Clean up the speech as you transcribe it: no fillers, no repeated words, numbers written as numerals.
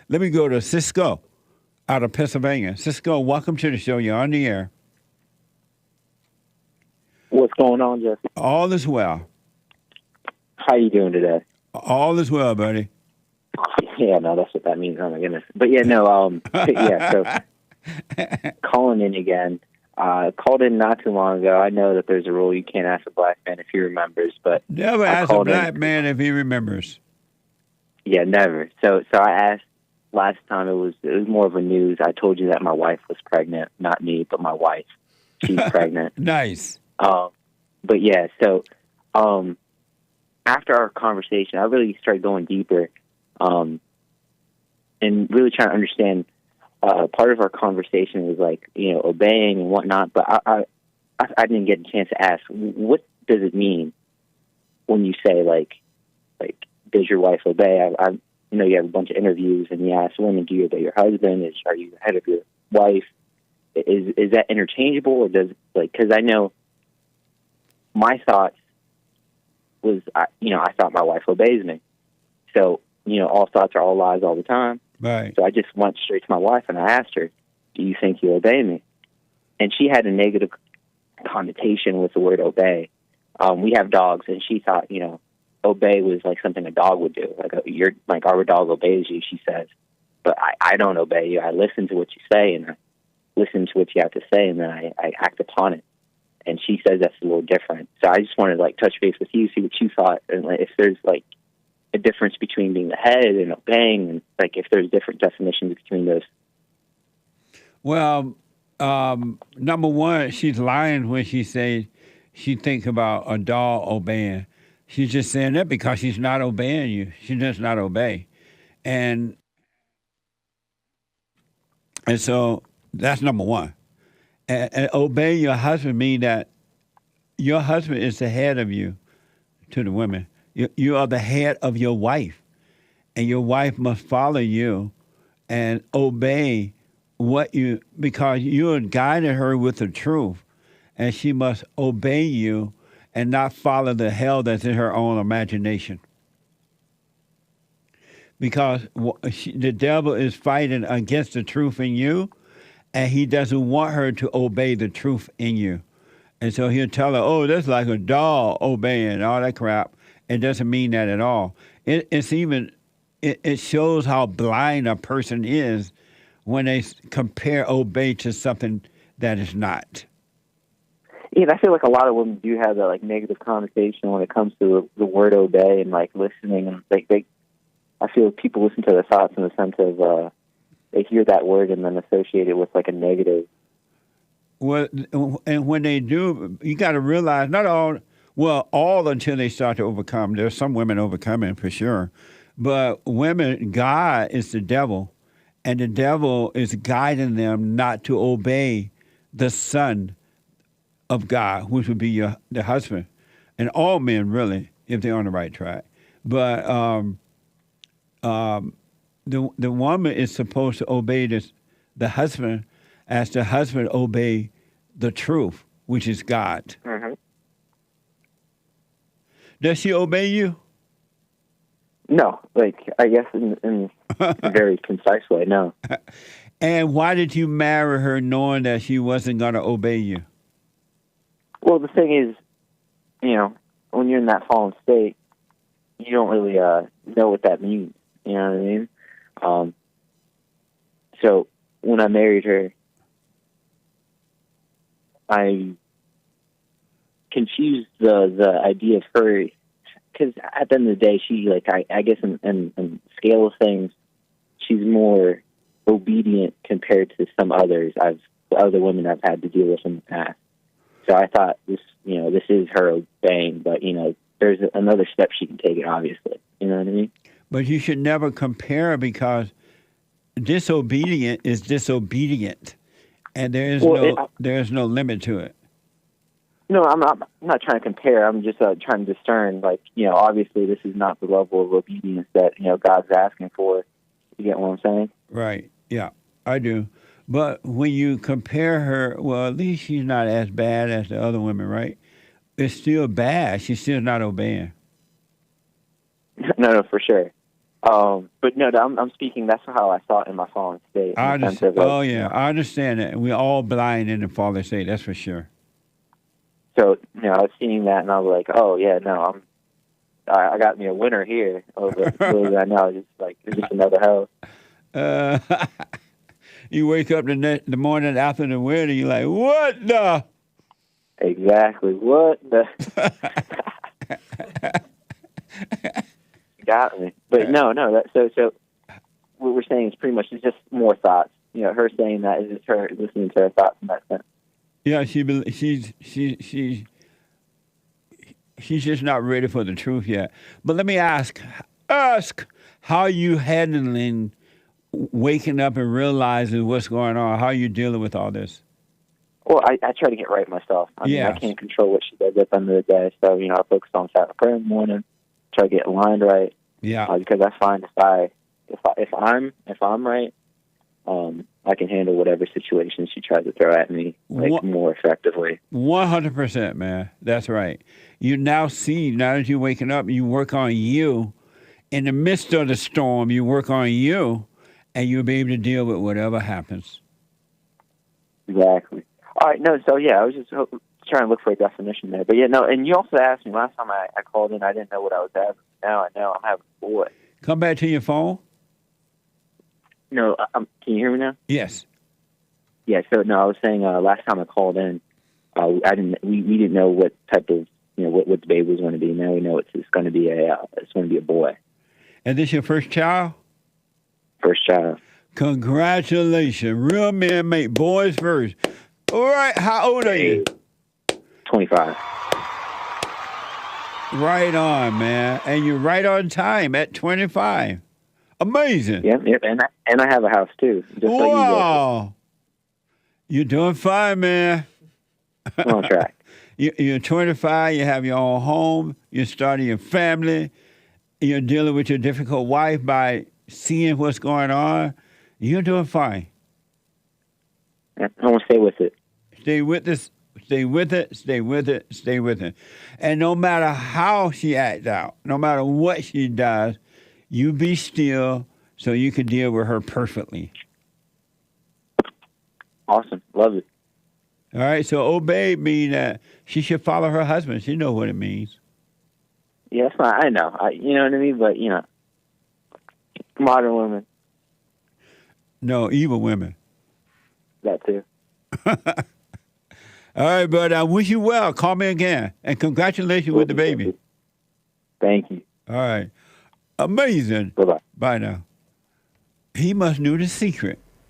Let me go to Cisco out of Pennsylvania. Cisco, welcome to the show. You're on the air. What's going on, Jesse? All is well. How you doing today? All is well, buddy. Yeah, no, that's what that means. Oh my goodness. But yeah, no, yeah. So calling in again. Called in not too long ago. I know that there's a rule you can't ask a black man if he remembers, but Never I ask a called black in. man if he remembers. Yeah, never. So I asked last time. It was more of a news. I told you that my wife was pregnant, not me, but my wife. She's pregnant. Nice. But yeah, so after our conversation, I really started going deeper, and really trying to understand. Part of our conversation was like, obeying and whatnot, but I didn't get a chance to ask, what does it mean when you say like, does your wife obey? I you have a bunch of interviews and you ask women, do you obey your husband? Are you the head of your wife? Is that interchangeable, or because I know my thoughts was, I thought my wife obeys me. So, all thoughts are all lies all the time. Right. So I just went straight to my wife and I asked her, do you think you obey me? And she had a negative connotation with the word obey. We have dogs, and she thought, obey was like something a dog would do. Like our dog obeys you, she says. But I don't obey you. I listen to what you say, and I listen to what you have to say, and then I act upon it. And she says that's a little different. So I just wanted to touch base with you, see what you thought, and if there's a difference between being the head and obeying, and if there's different definitions between those. Well, number one, she's lying when she says she thinks about a dog obeying. She's just saying that because she's not obeying you. She does not obey. And so that's number one. And obey your husband means that your husband is the head of you to the women. You are the head of your wife, and your wife must follow you and obey because you are guiding her with the truth, and she must obey you and not follow the hell that's in her own imagination. Because the devil is fighting against the truth in you, and he doesn't want her to obey the truth in you. And so he'll tell her, oh, that's like a dog obeying, all that crap. It doesn't mean that at all. It shows how blind a person is when they compare obey to something that is not. Yeah, I feel like a lot of women do have that negative connotation when it comes to the word obey and listening, and I feel people listen to their thoughts in the sense of they hear that word and then associate it with a negative. Well, and when they do, you got to realize all until they start to overcome. There's some women overcoming for sure. But women, God is the devil, and the devil is guiding them not to obey the Son of God, which would be the husband. And all men, really, if they're on the right track. But the woman is supposed to obey the husband as the husband obey the truth, which is God. Mm-hmm. Does she obey you? No, I guess in a very concise way, no. And why did you marry her knowing that she wasn't going to obey you? Well, the thing is, when you're in that fallen state, you don't really know what that means. You know what I mean? So when I married her, I confused the idea of her, because at the end of the day, she I guess in the scale of things, she's more obedient compared to some other women I've had to deal with in the past. So I thought this is her obeying, but there's another step she can take it, obviously. You know what I mean? But you should never compare, because disobedient is disobedient, and there is no limit to it. No, I'm not trying to compare. I'm just trying to discern. Obviously, this is not the level of obedience that God's asking for. You get what I'm saying? Right. Yeah, I do. But when you compare her, well, at least she's not as bad as the other women, right? It's still bad. She's still not obeying. No, for sure. But no, I'm speaking. That's how I saw it in my fallen state. I In the sense understand. of, like, Oh yeah, I understand that. We're all blind in the Father say. That's for sure. so I was seeing that, and I was like, oh yeah, no, I got me a winner here. Over little did I know, it's just another house. You wake up the morning after the wedding, you're like, what the? Exactly. What the? Got me. But no. So what we're saying is pretty much it's just more thoughts. Her saying that is just her listening to her thoughts in that sense. Yeah, she's just not ready for the truth yet. But let me ask how you handling waking up and realizing what's going on. How you dealing with all this? Well, I try to get right myself. I mean, I can't control what she does at the end of the day. So, I focus on saying a prayer in the morning, try to get aligned right. Yeah. Because I find if I'm right, I can handle whatever situation she tries to throw at me more effectively. 100%, man. That's right. You now that you're waking up, you work on you. In the midst of the storm, you work on you, and you'll be able to deal with whatever happens. Exactly. All right, no, so yeah, I was just trying to look for a definition there. But yeah, no, and you also asked me last time I called in, I didn't know what I was having. Now I know I'm having a boy. Come back to your phone. No, can you hear me now? Yes. Yeah, so no, I was saying last time I called in, we didn't know what type of, what the baby was going to be. Now we know it's going to be a boy. And this your first child? First child. Congratulations. Real men make boys first. All right, how old are you? 25. Right on, man. And you're right on time at 25. Amazing. Yep, and I have a house too. Just wow. Like You're doing fine, man. I'm on track. You're 25, you have your own home, you're starting your family, you're dealing with your difficult wife by seeing what's going on. You're doing fine. I want to stay with it. Stay with this. Stay with it. Stay with it. Stay with it. And no matter how she acts out, no matter what she does, you be still so you can deal with her perfectly. Awesome. Love it. All right. So obey means that she should follow her husband. She knows what it means. Yeah, that's fine. I know. You know what I mean? But, modern women. No, evil women. That too. All right, bud. I wish you well. Call me again. And congratulations with the baby. Thank you. All right. Amazing. Bye-bye. Bye now. He must know the secret.